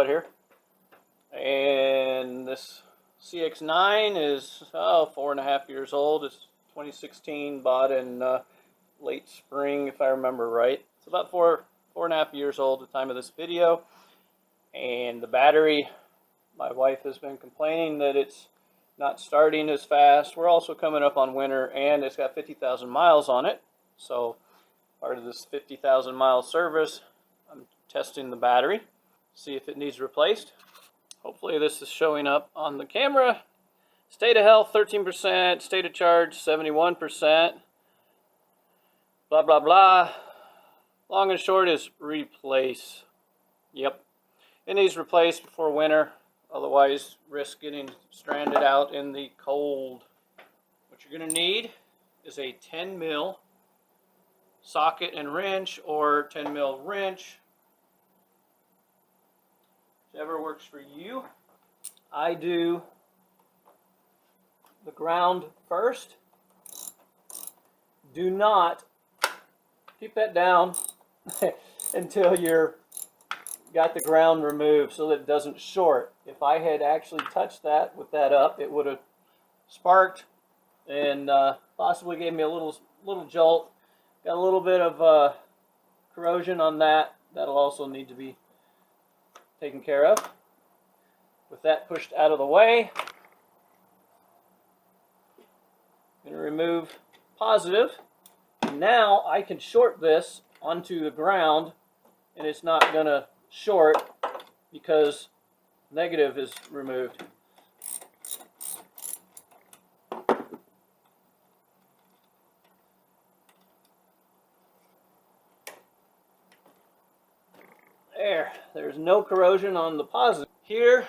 what here. And this CX-9 is 4.5 years old. It's 2016, bought in late spring, if I remember right. It's about 4.5 years old at the time of this video. And the battery, my wife has been complaining that it's not starting as fast. We're also coming up on winter, and it's got 50,000 miles on it. So part of this 50,000 mile service, I'm testing the battery, see if it needs replaced. Hopefully this is showing up on the camera. State of health 13%, state of charge 71%. Blah blah blah. Long and short is replace. Yep, it needs replaced before winter, otherwise risk getting stranded out in the cold. What you're going to need is a 10 mil socket and wrench, or 10 mil wrench, whichever works for you. I do the ground first. Do not keep that down until you're got the ground removed so that it doesn't short. If I had actually touched that with that up, it would have sparked and possibly gave me a little jolt. Got a little bit of corrosion on that. That'll also need to be taken care of. With that pushed out of the way, I'm going to remove positive. Now I can short this onto the ground, and it's not going to short because negative is removed. There's no corrosion on the positive. Here,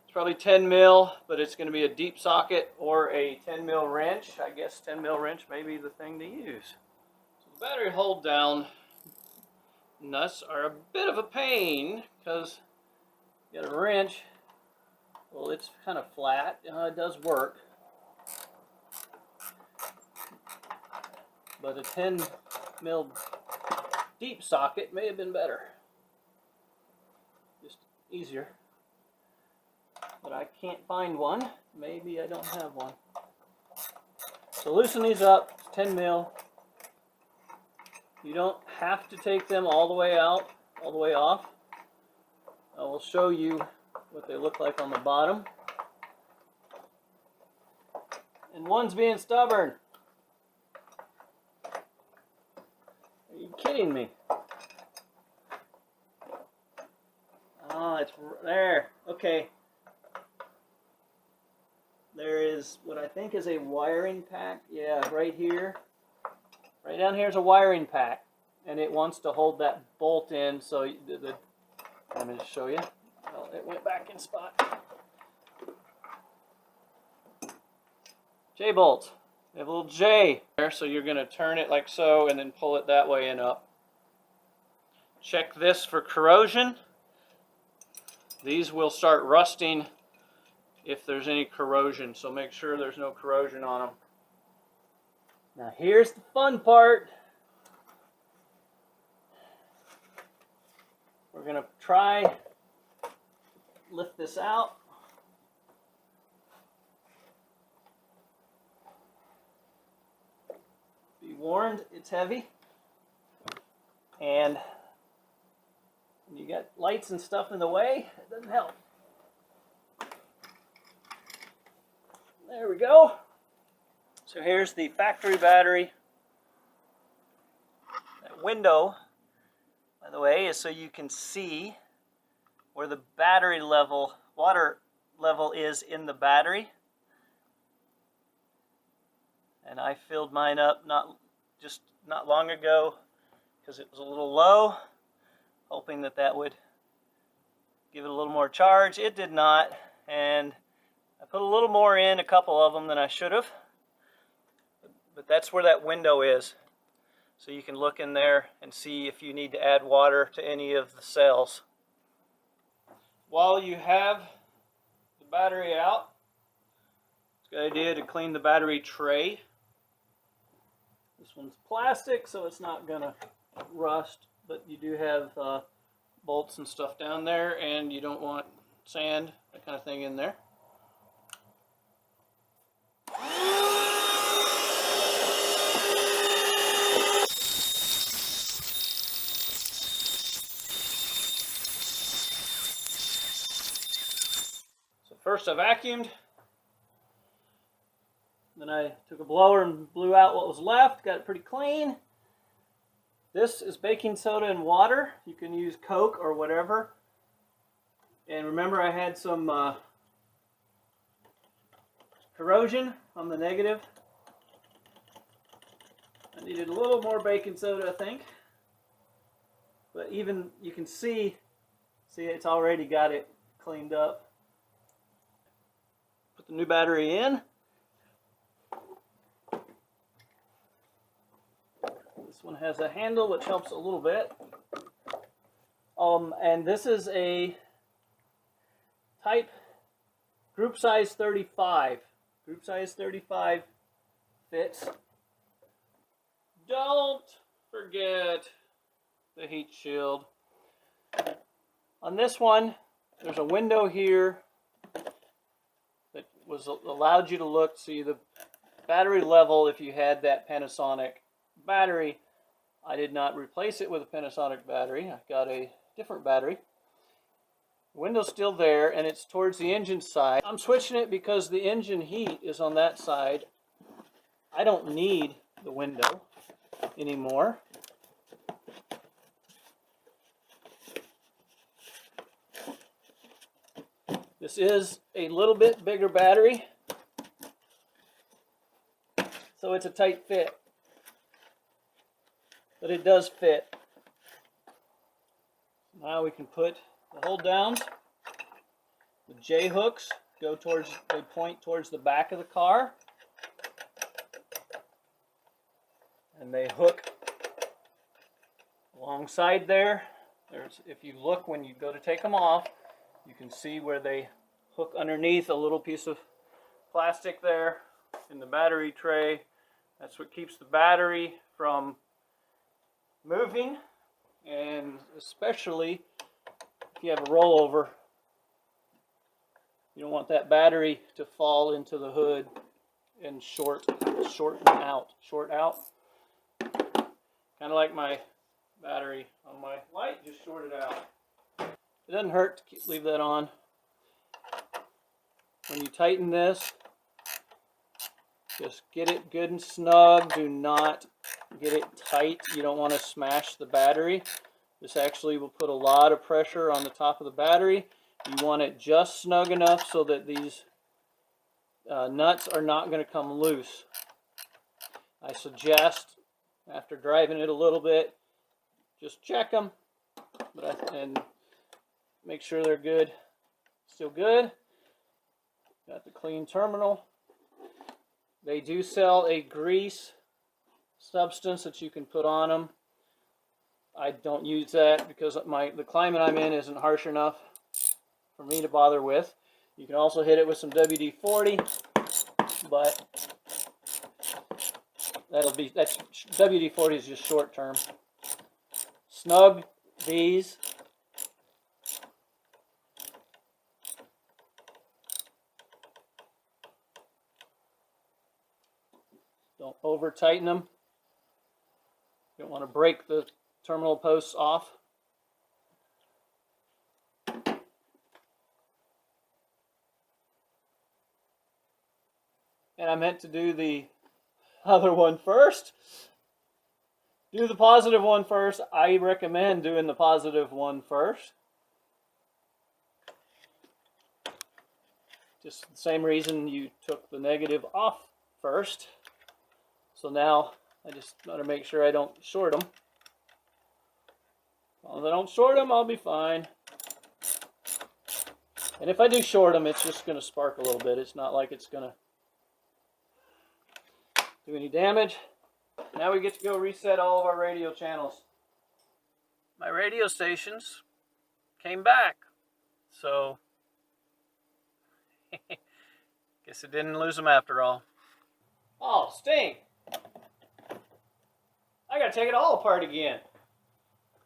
it's probably 10 mil, but it's going to be a deep socket or a 10 mil wrench. I guess 10 mil wrench may be the thing to use. So the battery hold down nuts are a bit of a pain because you got a wrench. Well, it's kind of flat. It does work, but a 10 mil deep socket may have been better. Just easier. But I can't find one. Maybe I don't have one. So loosen these up. It's 10 mil. You don't have to take them all the way out, all the way off. I will show you what they look like on the bottom. And one's being stubborn. Are you kidding me? Oh, it's there. Okay. There is what I think is a wiring pack. Yeah, right here. Right down here is a wiring pack. And it wants to hold that bolt in. So let me just show you. Well, it went back in spot. J-bolt. We have a little J there, so you're going to turn it like so and then pull it that way and up. Check this for corrosion. These will start rusting if there's any corrosion, so make sure there's no corrosion on them. Now here's the fun part. We're going to try lift this out. Be warned, it's heavy. And when you got lights and stuff in the way, it doesn't help. There we go. So here's the factory battery. That window, by the way, is so you can see where the battery level, water level is in the battery. And I filled mine up not long ago because it was a little low, hoping that would give it a little more charge. It did not, and I put a little more in, a couple of them, than I should have. But that's where that window is. So you can look in there and see if you need to add water to any of the cells. While you have the battery out, it's a good idea to clean the battery tray. This one's plastic, so it's not going to rust, but you do have bolts and stuff down there, and you don't want sand, that kind of thing in there. So first I vacuumed, then I took a blower and blew out what was left, got it pretty clean. This is baking soda and water. You can use Coke or whatever. And remember, I had some corrosion on the negative. I needed a little more baking soda, I think. But even you can see it's already got it cleaned up. Put the new battery in. This one has a handle which helps a little bit. And this is a type group size 35. Group size 35 fits. Don't forget the heat shield. On this one, there's a window here that allowed you to look, see the battery level if you had that Panasonic battery. I did not replace it with a Panasonic battery. I got a different battery. The window's still there, and it's towards the engine side. I'm switching it because the engine heat is on that side. I don't need the window anymore. This is a little bit bigger battery, so it's a tight fit. But it does fit. Now we can put the hold downs. The J hooks they point towards the back of the car. And they hook alongside there. If you look when you go to take them off, you can see where they hook underneath a little piece of plastic there in the battery tray. That's what keeps the battery from moving, and especially if you have a rollover, you don't want that battery to fall into the hood and short out. Kind of like my battery on my light just shorted out. It doesn't hurt to leave that on. When you tighten this, just get it good and snug. Do not get it tight. You don't want to smash the battery. This actually will put a lot of pressure on the top of the battery. You want it just snug enough so that these nuts are not going to come loose. I suggest, after driving it a little bit, just check them and make sure they're good. Still good. Got the clean terminal. They do sell a grease substance that you can put on them. I don't use that because the climate I'm in isn't harsh enough for me to bother with. You can also hit it with some WD-40, but that's WD-40 is just short term. Snug these. Don't over tighten them. You don't want to break the terminal posts off. And I meant to do the other one first. Do the positive one first. I recommend doing the positive one first. Just the same reason you took the negative off first. So now I just got to make sure I don't short them. As long as I don't short them, I'll be fine. And if I do short them, it's just going to spark a little bit. It's not like it's going to do any damage. Now we get to go reset all of our radio channels. My radio stations came back. So, guess I didn't lose them after all. Oh, stink! I gotta take it all apart again.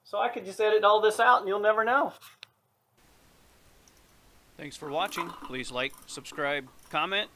So I could just edit all this out and you'll never know. Thanks for watching. Please like, subscribe, comment,